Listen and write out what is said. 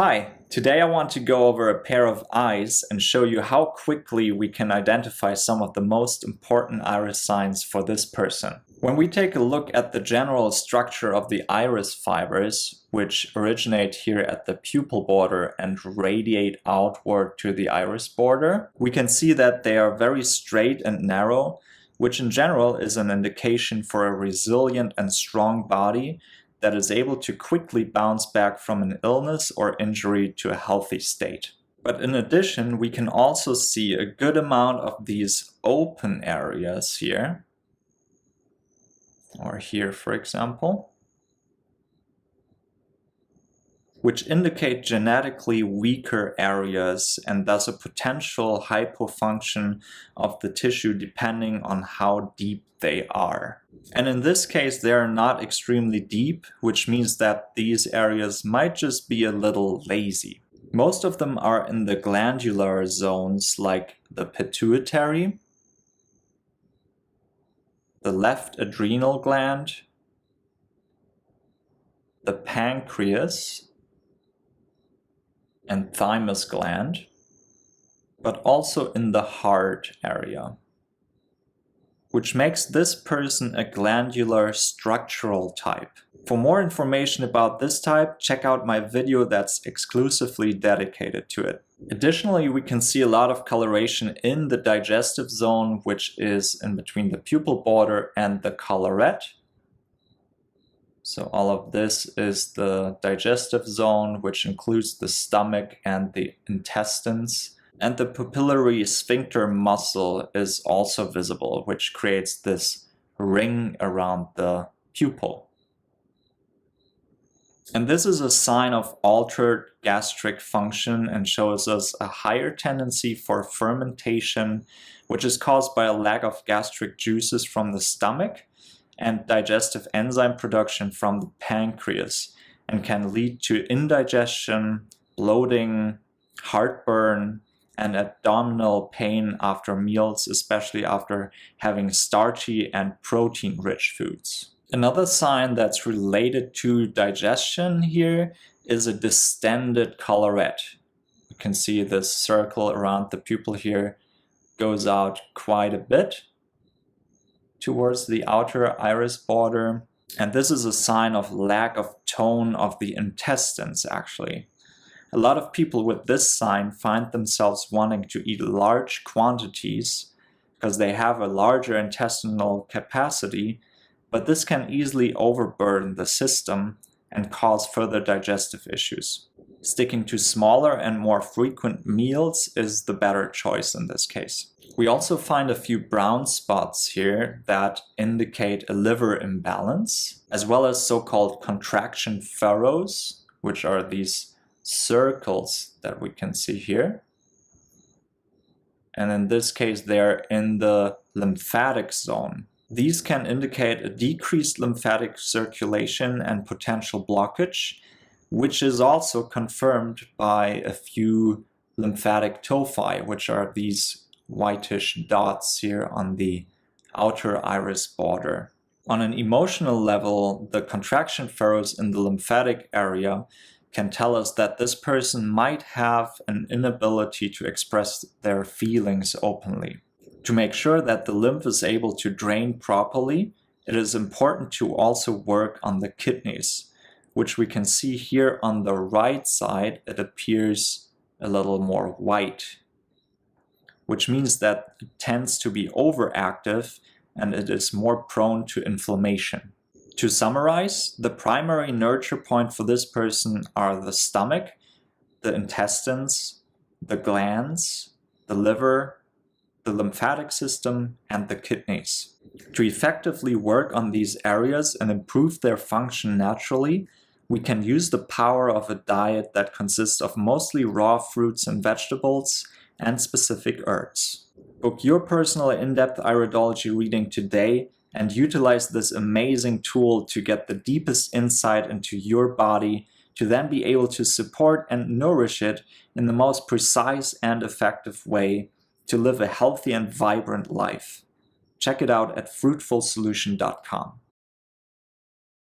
Hi, today I want to go over a pair of eyes and show you how quickly we can identify some of the most important iris signs for this person. When we take a look at the general structure of the iris fibers, which originate here at the pupil border and radiate outward to the iris border, we can see that they are very straight and narrow, which in general is an indication for a resilient and strong body that is able to quickly bounce back from an illness or injury to a healthy state. But in addition, we can also see a good amount of these open areas here, or here for example, which indicate genetically weaker areas and thus a potential hypofunction of the tissue depending on how deep they are. And in this case, they are not extremely deep, which means that these areas might just be a little lazy. Most of them are in the glandular zones like the pituitary, the left adrenal gland, the pancreas, and thymus gland, but also in the heart area, which makes this person a glandular structural type. For more information about this type, check out my video that's exclusively dedicated to it. Additionally, we can see a lot of coloration in the digestive zone, which is in between the pupil border and the collarette. So all of this is the digestive zone, which includes the stomach and the intestines. And the pupillary sphincter muscle is also visible, which creates this ring around the pupil. And this is a sign of altered gastric function and shows us a higher tendency for fermentation, which is caused by a lack of gastric juices from the stomach and digestive enzyme production from the pancreas, and can lead to indigestion, bloating, heartburn, and abdominal pain after meals, especially after having starchy and protein-rich foods. Another sign that's related to digestion here is a distended collarette. You can see this circle around the pupil here goes out quite a bit towards the outer iris border. And this is a sign of lack of tone of the intestines, actually. A lot of people with this sign find themselves wanting to eat large quantities because they have a larger intestinal capacity, but this can easily overburden the system and cause further digestive issues. Sticking to smaller and more frequent meals is the better choice in this case. We also find a few brown spots here that indicate a liver imbalance, as well as so-called contraction furrows, which are these circles that we can see here. And in this case, they're in the lymphatic zone. These can indicate a decreased lymphatic circulation and potential blockage, which is also confirmed by a few lymphatic tophi, which are these whitish dots here on the outer iris border. On an emotional level, the contraction furrows in the lymphatic area can tell us that this person might have an inability to express their feelings openly. To make sure that the lymph is able to drain properly, it is important to also work on the kidneys, which we can see here on the right side. It appears a little more white, which means that it tends to be overactive and it is more prone to inflammation. To summarize, the primary nurture point for this person are the stomach, the intestines, the glands, the liver, the lymphatic system, and the kidneys. To effectively work on these areas and improve their function naturally, we can use the power of a diet that consists of mostly raw fruits and vegetables and specific herbs. Book your personal in-depth iridology reading today and utilize this amazing tool to get the deepest insight into your body, to then be able to support and nourish it in the most precise and effective way to live a healthy and vibrant life. Check it out at fruitfulsolution.com.